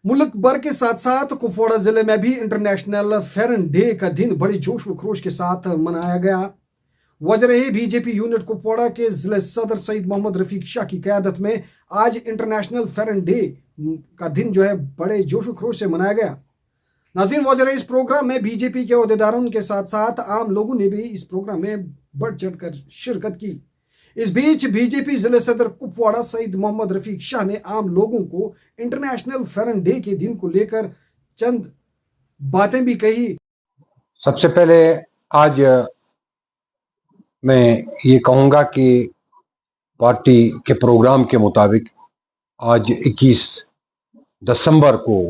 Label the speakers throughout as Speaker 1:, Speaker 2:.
Speaker 1: मुल्क भर के साथ साथ कुपवाड़ा जिले में भी इंटरनेशनल फेरन डे का दिन बड़े जोश व खरोश के साथ मनाया गया। वजरह बीजेपी यूनिट कुपवाड़ा के जिले सदर सईद मोहम्मद रफीक शाह की क़यादत में आज इंटरनेशनल फेरन डे का दिन जो है बड़े जोश व खरोश से मनाया गया। नाज़रीन, वजरह इस प्रोग्राम में बीजेपी के ओहदेदारों के साथ साथ आम लोगों ने भी इस प्रोग्राम में बढ़ चढ़कर शिरकत की। इस बीच बीजेपी जिले सदर कुपवाड़ा सईद मोहम्मद रफीक शाह ने आम लोगों को इंटरनेशनल फेरन डे के दिन को लेकर चंद बातें भी कही।
Speaker 2: सबसे पहले आज मैं ये कहूँगा कि पार्टी के प्रोग्राम के मुताबिक आज 21 दिसंबर को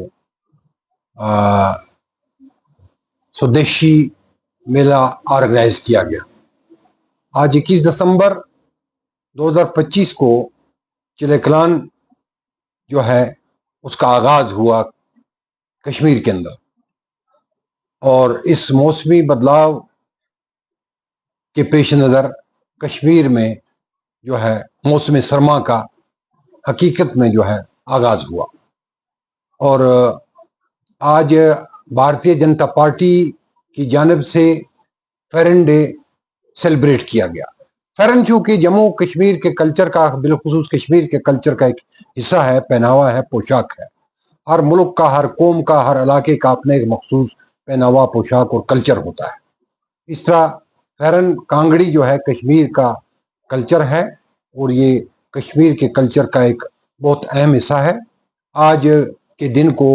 Speaker 2: स्वदेशी मेला ऑर्गेनाइज किया गया। आज 21 दिसंबर 2025 को चिलेकलान जो है उसका आगाज हुआ कश्मीर के अंदर, और इस मौसमी बदलाव के पेश नज़र कश्मीर में जो है मौसम सरमा का हकीकत में जो है आगाज हुआ। और आज भारतीय जनता पार्टी की जानिब से फेरन डे सेलिब्रेट किया गया। फेरन चूंकि जम्मू कश्मीर के कल्चर का, बिलखुसूस कश्मीर के कल्चर का एक हिस्सा है, पहनावा है, पोशाक है। हर मुल्क का, हर कौम का, हर इलाके का अपने एक मखसूस पहनावा, पोशाक और कल्चर होता है। इस तरह फेरन कांगड़ी जो है कश्मीर का कल्चर है और ये कश्मीर के कल्चर का एक बहुत अहम हिस्सा है। आज के दिन को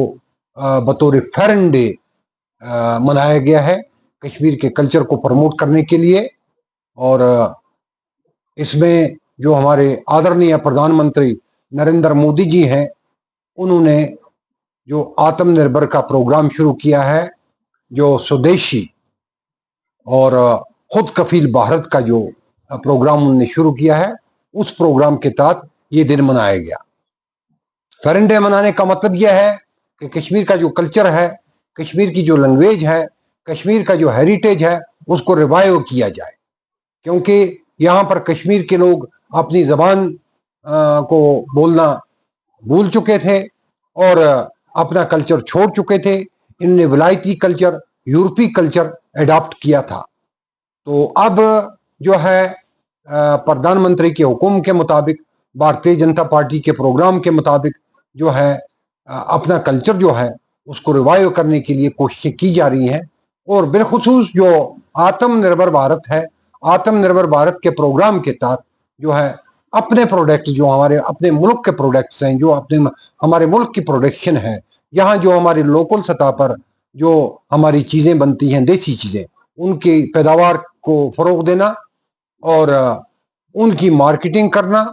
Speaker 2: बतौर फेरन डे मनाया गया है कश्मीर के कल्चर को प्रमोट करने के लिए। और इसमें जो हमारे आदरणीय प्रधानमंत्री नरेंद्र मोदी जी हैं, उन्होंने जो आत्मनिर्भर का प्रोग्राम शुरू किया है, जो स्वदेशी और खुद कफील भारत का जो प्रोग्राम उन्होंने शुरू किया है, उस प्रोग्राम के तहत ये दिन मनाया गया। फेरन डे मनाने का मतलब यह है कि कश्मीर का जो कल्चर है, कश्मीर की जो लैंग्वेज है, कश्मीर का जो हेरिटेज है, उसको रिवाइव किया जाए। क्योंकि यहाँ पर कश्मीर के लोग अपनी ज़बान को बोलना भूल चुके थे और अपना कल्चर छोड़ चुके थे। इनने विलायती कल्चर, यूरोपीय कल्चर एडॉप्ट किया था। तो अब जो है प्रधानमंत्री के हुक्म के मुताबिक, भारतीय जनता पार्टी के प्रोग्राम के मुताबिक जो है अपना कल्चर जो है उसको रिवाइव करने के लिए कोशिशें की जा रही हैं। और बिलखुसूस जो आत्मनिर्भर भारत है, आत्मनिर्भर भारत के प्रोग्राम के तहत जो है अपने प्रोडक्ट, जो हमारे अपने मुल्क के प्रोडक्ट्स हैं, जो अपने हमारे मुल्क की प्रोडक्शन है, यहाँ जो हमारी लोकल सतह पर जो हमारी चीज़ें बनती हैं, देसी चीज़ें, उनकी पैदावार को फ़रोग देना और उनकी मार्केटिंग करना,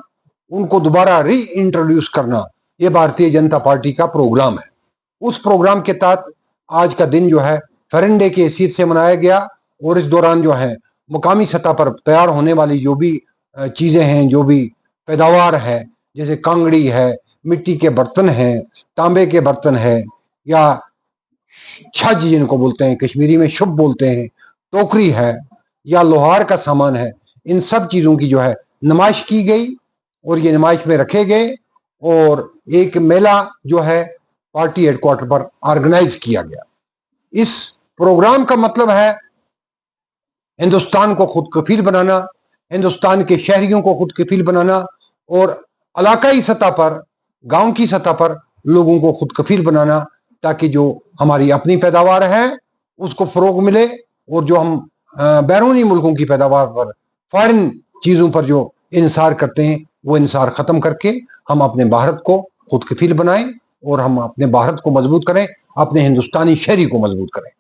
Speaker 2: उनको दोबारा री इंट्रोड्यूस करना, ये भारतीय जनता पार्टी का प्रोग्राम है। उस प्रोग्राम के तहत आज का दिन जो है फेरन डे की हैसियत से मनाया गया। और इस दौरान जो है मुकामी सतह पर तैयार होने वाली जो भी चीज़ें हैं, जो भी पैदावार है, जैसे कांगड़ी है, मिट्टी के बर्तन हैं, तांबे के बर्तन है, या छज जिनको बोलते हैं, कश्मीरी में शुभ बोलते हैं, टोकरी है, या लोहार का सामान है, इन सब चीज़ों की जो है नुमाइश की गई और ये नुमाइश में रखे गए। और एक मेला जो है पार्टी हेडक्वार्टर पर ऑर्गेनाइज किया गया। इस प्रोग्राम का मतलब है हिंदुस्तान को खुद कफील बनाना, हिंदुस्तान के शहरियों को खुद कफील बनाना और इलाकाई सतह पर, गांव की सतह पर लोगों को खुद कफील बनाना, ताकि जो हमारी अपनी पैदावार है उसको फ़रोग मिले और जो हम बैरूनी मुल्कों की पैदावार पर, फॉरेन चीज़ों पर जो इन्सार करते हैं, वो इन्सार ख़त्म करके हम अपने भारत को खुद कफील बनाएं और हम अपने भारत को मजबूत करें, अपने हिंदुस्तानी शहरी को मजबूत करें।